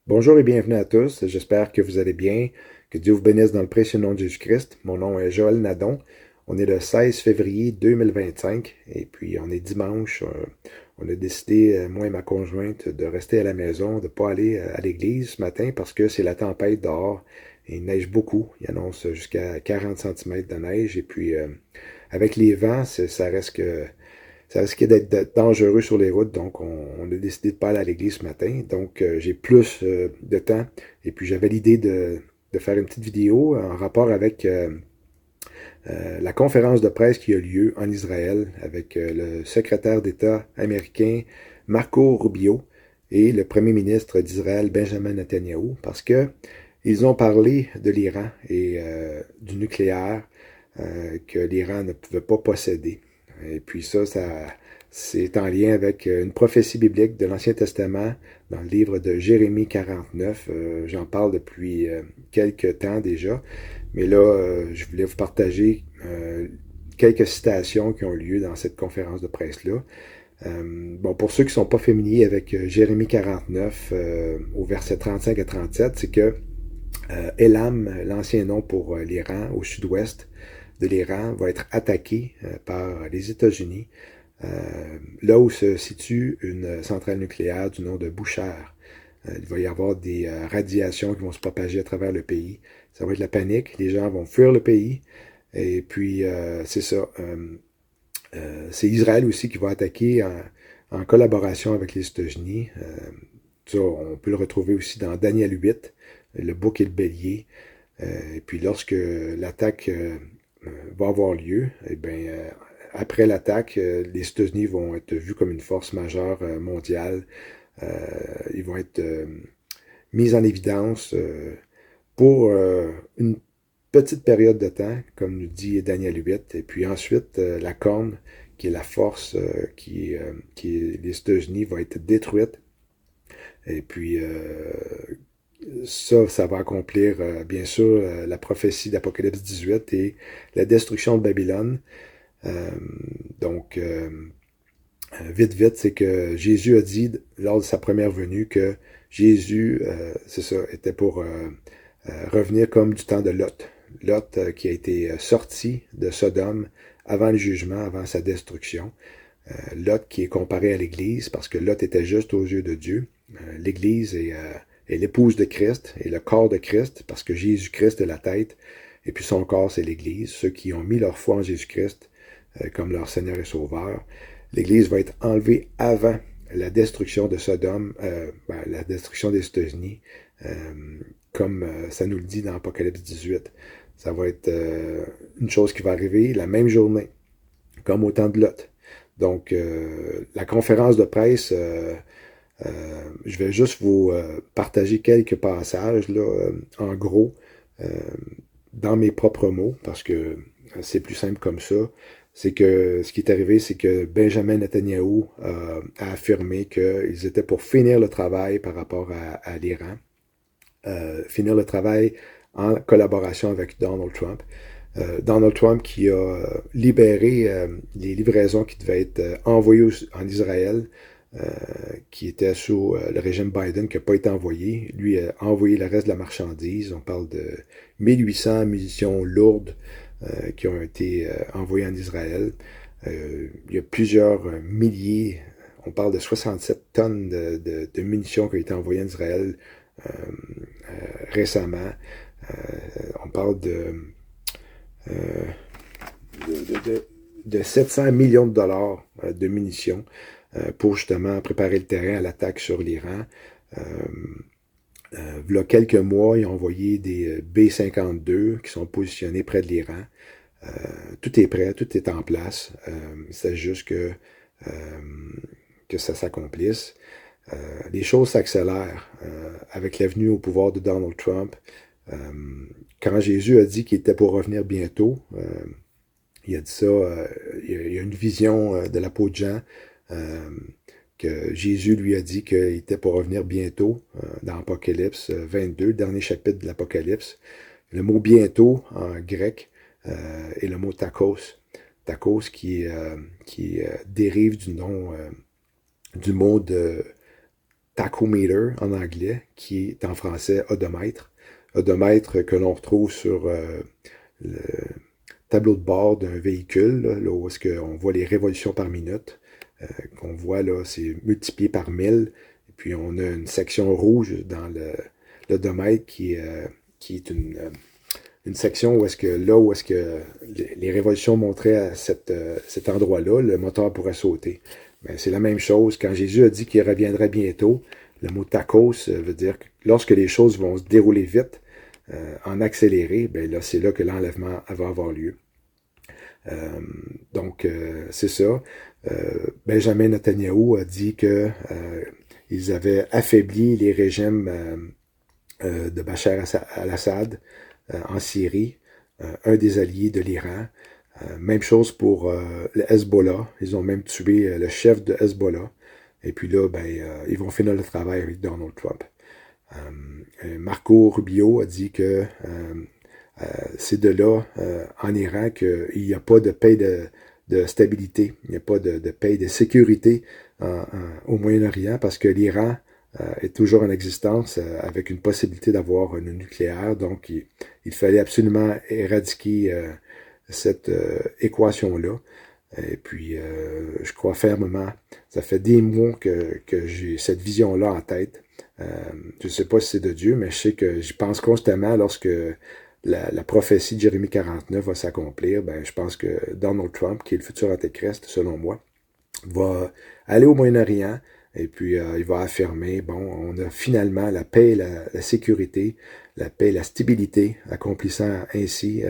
Bonjour et bienvenue à tous. J'espère que vous allez bien, que Dieu vous bénisse dans le précieux nom de Jésus-Christ. Mon nom est Joël Nadon. On est le 16 février 2025 et puis on est dimanche. On a décidé, moi et ma conjointe, de rester à la maison, de ne pas aller à l'église ce matin parce que c'est la tempête dehors. Il neige beaucoup. Il annonce jusqu'à 40 centimètres de neige et puis avec les vents, ça reste que ça risquait d'être dangereux sur les routes, donc on a décidé de ne pas aller à l'église ce matin. Donc j'ai plus de temps. Et puis j'avais l'idée de faire une petite vidéo en rapport avec la conférence de presse qui a lieu en Israël avec le secrétaire d'État américain Marco Rubio et le premier ministre d'Israël Benjamin Netanyahou, parce que ils ont parlé de l'Iran et du nucléaire que l'Iran ne pouvait pas posséder. Et puis ça c'est en lien avec une prophétie biblique de l'Ancien Testament dans le livre de Jérémie 49. J'en parle depuis quelques temps déjà. Mais là, je voulais vous partager quelques citations qui ont lieu dans cette conférence de presse-là. Bon, pour ceux qui ne sont pas familiers avec Jérémie 49, au verset 35 à 37, c'est que Elam, l'ancien nom pour l'Iran, au sud-ouest de l'Iran, va être attaqué par les États-Unis, là où se situe une centrale nucléaire du nom de Bushehr. Il va y avoir des radiations qui vont se propager à travers le pays. Ça va être la panique. Les gens vont fuir le pays. Et puis, c'est ça. C'est Israël aussi qui va attaquer en collaboration avec les États-Unis. Ça, on peut le retrouver aussi dans Daniel 8, le bouc et le bélier. Et puis, lorsque l'attaque va avoir lieu, eh bien, après l'attaque, les États-Unis vont être vus comme une force majeure mondiale. Ils vont être mis en évidence pour une petite période de temps, comme nous dit Daniel 8. Et puis ensuite, la corne, qui est la force qui est les États-Unis, va être détruite. Et puis ça va accomplir bien sûr la prophétie d'Apocalypse 18 et la destruction de Babylone. Euh, donc, vite, vite, c'est que Jésus a dit lors de sa première venue que Jésus, c'est ça, était pour revenir comme du temps de Lot. Lot qui a été sorti de Sodome avant le jugement, avant sa destruction. Lot qui est comparé à l'Église parce que Lot était juste aux yeux de Dieu. L'Église est l'épouse de Christ et le corps de Christ parce que Jésus-Christ est la tête et puis son corps c'est l'Église. Ceux qui ont mis leur foi en Jésus-Christ comme leur Seigneur et Sauveur. L'Église va être enlevée avant la destruction de Sodome, la destruction des États-Unis, comme ça nous le dit dans Apocalypse 18. Ça va être une chose qui va arriver la même journée, comme au temps de Lot. Donc, la conférence de presse, je vais juste vous partager quelques passages, là, en gros, euh, dans mes propres mots, parce que c'est plus simple comme ça. C'est que ce qui est arrivé, c'est que Benjamin Netanyahou a affirmé qu'ils étaient pour finir le travail par rapport à l'Iran, finir le travail en collaboration avec Donald Trump. Donald Trump qui a libéré les livraisons qui devaient être envoyées en Israël, qui étaient sous le régime Biden, qui n'a pas été envoyé. Lui a envoyé le reste de la marchandise. On parle de 1800 munitions lourdes qui ont été envoyées en Israël. Il y a plusieurs milliers, on parle de 67 tonnes de munitions qui ont été envoyées en Israël récemment. On parle euh, de 700 millions de dollars de munitions pour justement préparer le terrain à l'attaque sur l'Iran. Il y a quelques mois, ils ont envoyé des B-52 qui sont positionnés près de l'Iran. Tout est prêt, tout est en place. C'est juste que ça s'accomplisse. Les choses s'accélèrent avec la venue au pouvoir de Donald Trump. Quand Jésus a dit qu'il était pour revenir bientôt, il a dit ça, il y a une vision de la peau de Jean que Jésus lui a dit qu'il était pour revenir bientôt dans Apocalypse 22, le dernier chapitre de l'Apocalypse. Le mot bientôt en grec est le mot tacos. Tacos qui dérive du nom du mot tachometer en anglais, qui est en français odomètre. Odomètre que l'on retrouve sur le tableau de bord d'un véhicule, là où est-ce qu'on voit les révolutions par minute, qu'on voit là, c'est multiplié par 1000. Et puis on a une section rouge dans l'odomètre qui est une section où est-ce que là où est-ce que les révolutions montraient à cet endroit-là, le moteur pourrait sauter. Mais c'est la même chose. Quand Jésus a dit qu'il reviendrait bientôt, le mot tachos veut dire que lorsque les choses vont se dérouler vite, en accéléré, ben là, c'est là que l'enlèvement va avoir lieu. Donc, c'est ça. Benjamin Netanyahou a dit que ils avaient affaibli les régimes de Bachar al-Assad en Syrie, un des alliés de l'Iran. Même chose pour le Hezbollah. Ils ont même tué le chef de Hezbollah. Et puis là, ben, ils vont finir le travail avec Donald Trump. Marco Rubio a dit que c'est de là, en Iran, qu'il n'y a pas de paix de stabilité, il n'y a pas de paix de sécurité au Moyen-Orient parce que l'Iran est toujours en existence avec une possibilité d'avoir un nucléaire. Donc, il fallait absolument éradiquer cette équation-là. Et puis, je crois fermement, ça fait des mois que j'ai cette vision-là en tête. Je ne sais pas si c'est de Dieu, mais je sais que j'y pense constamment lorsque la prophétie de Jérémie 49 va s'accomplir. Ben, je pense que Donald Trump, qui est le futur antéchrist, selon moi, va aller au Moyen-Orient et puis il va affirmer, bon, on a finalement la paix, la sécurité, la paix, la stabilité, accomplissant ainsi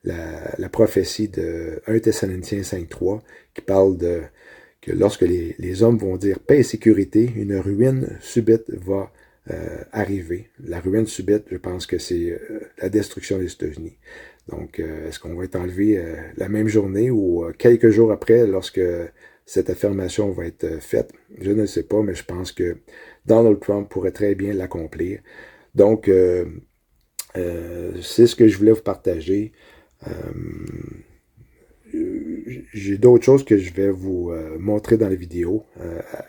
la prophétie de 1 Thessaloniciens 5.3 qui parle de que lorsque les hommes vont dire paix et sécurité, une ruine subite va arriver. La ruine subite, je pense que c'est la destruction des États-Unis. Donc, est-ce qu'on va être enlevé la même journée ou quelques jours après, lorsque cette affirmation va être faite? Je ne sais pas, mais je pense que Donald Trump pourrait très bien l'accomplir. Donc, c'est ce que je voulais vous partager. J'ai d'autres choses que je vais vous montrer dans la vidéo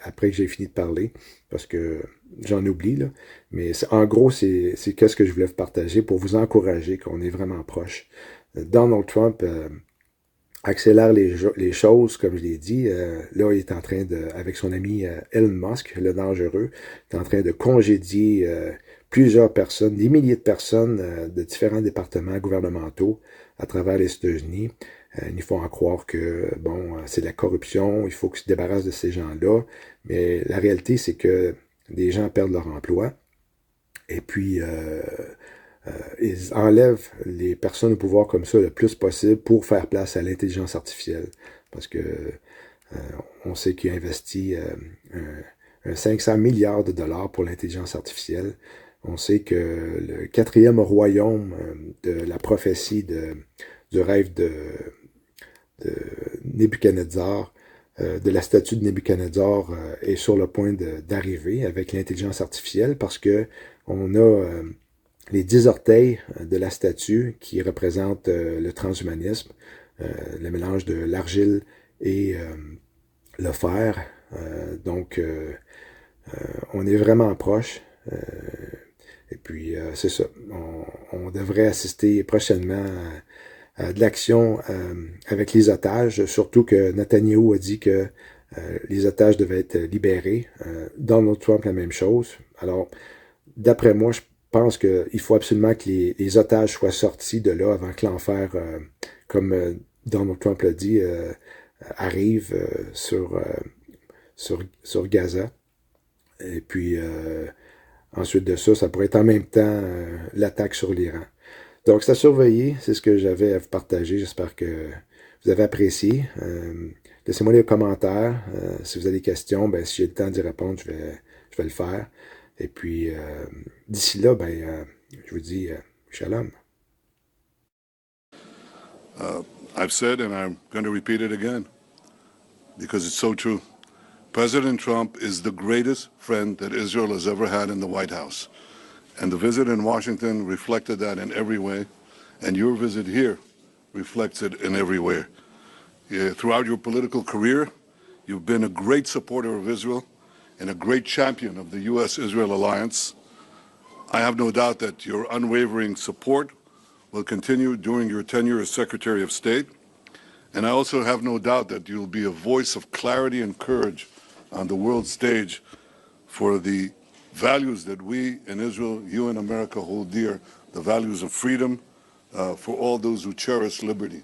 après que j'ai fini de parler, parce que j'en oublie, là. Mais en gros, c'est qu'est-ce que je voulais vous partager pour vous encourager qu'on est vraiment proche. Donald Trump accélère les choses, comme je l'ai dit. Là, il est en train de, avec son ami Elon Musk, le dangereux, il est en train de congédier plusieurs personnes, des milliers de personnes de différents départements gouvernementaux à travers les États-Unis. Il faut en croire que, bon, c'est de la corruption, il faut qu'ils se débarrassent de ces gens-là. Mais la réalité, c'est que des gens perdent leur emploi. Et puis, ils enlèvent les personnes au pouvoir comme ça le plus possible pour faire place à l'intelligence artificielle. Parce que on sait qu'il a investi un 500 milliards de dollars pour l'intelligence artificielle. On sait que le quatrième royaume de la prophétie du rêve de Nebuchadnezzar, de la statue de Nebuchadnezzar est sur le point d'arriver avec l'intelligence artificielle parce que on a les 10 orteils de la statue qui représentent le transhumanisme, le mélange de l'argile et le fer. Donc, on est vraiment proche. Et puis, c'est ça. On devrait assister prochainement de l'action avec les otages, surtout que Netanyahou a dit que les otages devaient être libérés. Donald Trump, la même chose. Alors, d'après moi, je pense qu'il faut absolument que les otages soient sortis de là avant que l'enfer, comme Donald Trump l'a dit, arrive sur Gaza. Et puis, ensuite de ça, ça pourrait être en même temps l'attaque sur l'Iran. Donc, c'est à surveiller, c'est ce que j'avais à vous partager. J'espère que vous avez apprécié. Laissez-moi des commentaires. Si vous avez des questions, ben, si j'ai le temps d'y répondre, je vais le faire. Et puis, d'ici là, ben, je vous dis shalom. I've said, and I'm going to repeat it again, because it's so true. President Trump is the greatest friend that Israel has ever had in the White House. And the visit in Washington reflected that in every way. And your visit here reflects it in every way. Throughout your political career, you've been a great supporter of Israel. and a great champion of the U.S.-Israel alliance. I have no doubt that your unwavering support will continue during your tenure as Secretary of State, and I also have no doubt that you'll be a voice of clarity and courage on the world stage for the values that we in Israel, you in America hold dear, the values of freedom for all those who cherish liberty.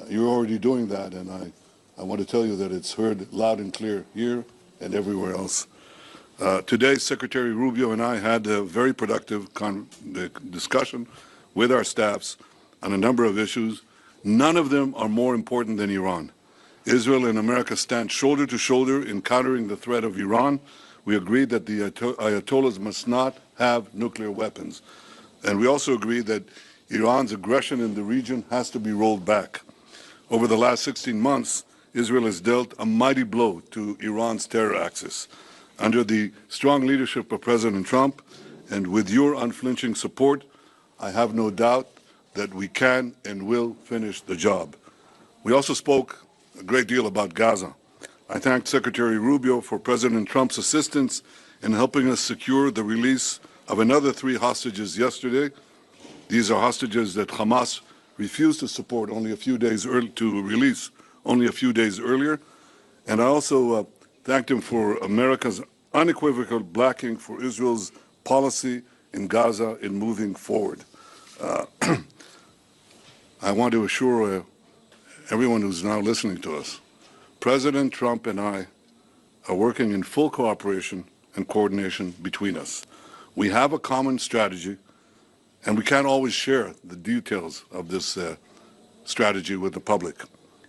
You're already doing that, and I want to tell you that it's heard loud and clear here and everywhere else. Today, Secretary Rubio and I had a very productive discussion with our staffs on a number of issues. None of them are more important than Iran. Israel and America stand shoulder to shoulder in countering the threat of Iran. We agreed that the Ayatollahs must not have nuclear weapons. And we also agreed that Iran's aggression in the region has to be rolled back. Over the last 16 months, Israel has dealt a mighty blow to Iran's terror axis. Under the strong leadership of President Trump and with your unflinching support, I have no doubt that we can and will finish the job. We also spoke a great deal about Gaza. I thank Secretary Rubio for President Trump's assistance in helping us secure the release of another 3 hostages yesterday. These are hostages that Hamas refused to support only a few days to release only a few days earlier. And I also thanked him for America's unequivocal backing for Israel's policy in Gaza in moving forward. I want to assure everyone who's now listening to us, President Trump and I are working in full cooperation and coordination between us. We have a common strategy, and we can't always share the details of this strategy with the public,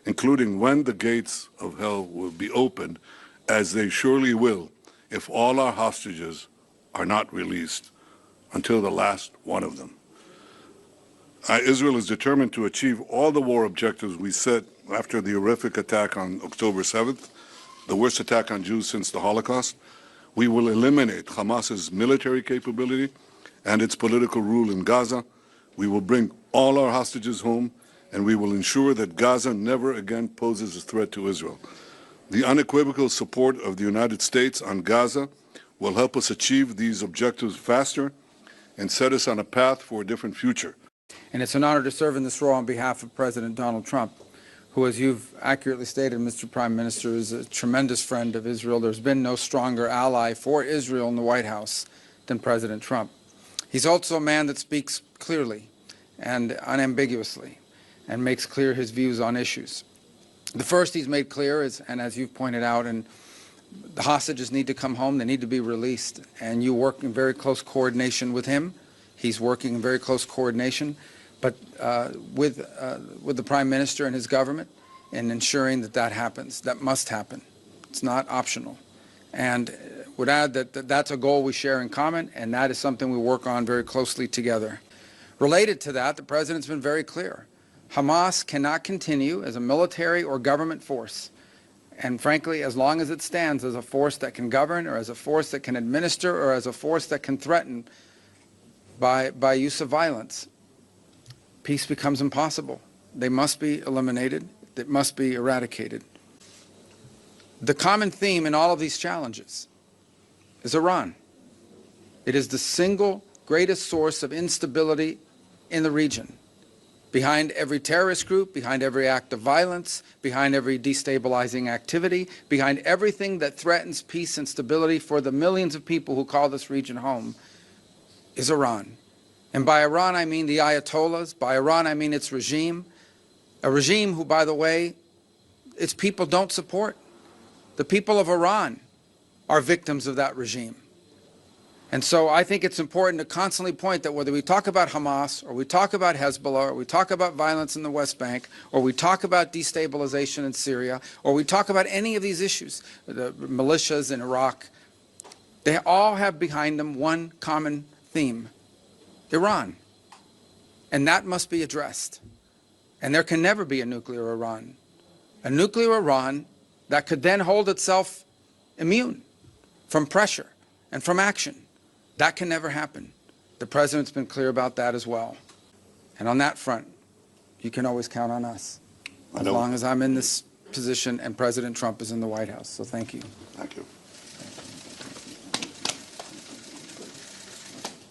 including when the gates of hell will be opened, as they surely will if all our hostages are not released until the last one of them. Israel is determined to achieve all the war objectives we set after the horrific attack on October 7th, the worst attack on Jews since the Holocaust. We will eliminate Hamas's military capability and its political rule in Gaza. We will bring all our hostages home, and we will ensure that Gaza never again poses a threat to Israel. The unequivocal support of the United States on Gaza will help us achieve these objectives faster and set us on a path for a different future. And it's an honor to serve in this role on behalf of President Donald Trump, who, as you've accurately stated, Mr. Prime Minister, is a tremendous friend of Israel. There's been no stronger ally for Israel in the White House than President Trump. He's also a man that speaks clearly and unambiguously and makes clear his views on issues. The first he's made clear is, and as you've pointed out, and the hostages need to come home, they need to be released, and you work in very close coordination with him. He's working in very close coordination, but with the Prime Minister and his government in ensuring that that happens. That must happen. It's not optional. And would add that that's a goal we share in common, and that is something we work on very closely together. Related to that, the President's been very clear. Hamas cannot continue as a military or government force. And frankly, as long as it stands as a force that can govern, or as a force that can administer, or as a force that can threaten by use of violence, peace becomes impossible. They must be eliminated. They must be eradicated. The common theme in all of these challenges is Iran. It is the single greatest source of instability in the region. Behind every terrorist group, behind every act of violence, behind every destabilizing activity, behind everything that threatens peace and stability for the millions of people who call this region home, is Iran. And by Iran, I mean the Ayatollahs. By Iran, I mean its regime. A regime who, by the way, its people don't support. The people of Iran are victims of that regime. And so I think it's important to constantly point that whether we talk about Hamas, or we talk about Hezbollah, or we talk about violence in the West Bank, or we talk about destabilization in Syria, or we talk about any of these issues, the militias in Iraq, they all have behind them one common theme: Iran. And that must be addressed. And there can never be a nuclear Iran. A nuclear Iran that could then hold itself immune from pressure and from action. That can never happen. The President's been clear about that as well. And on that front, you can always count on us, as long as I'm in this position and President Trump is in the White House. So thank you. Thank you.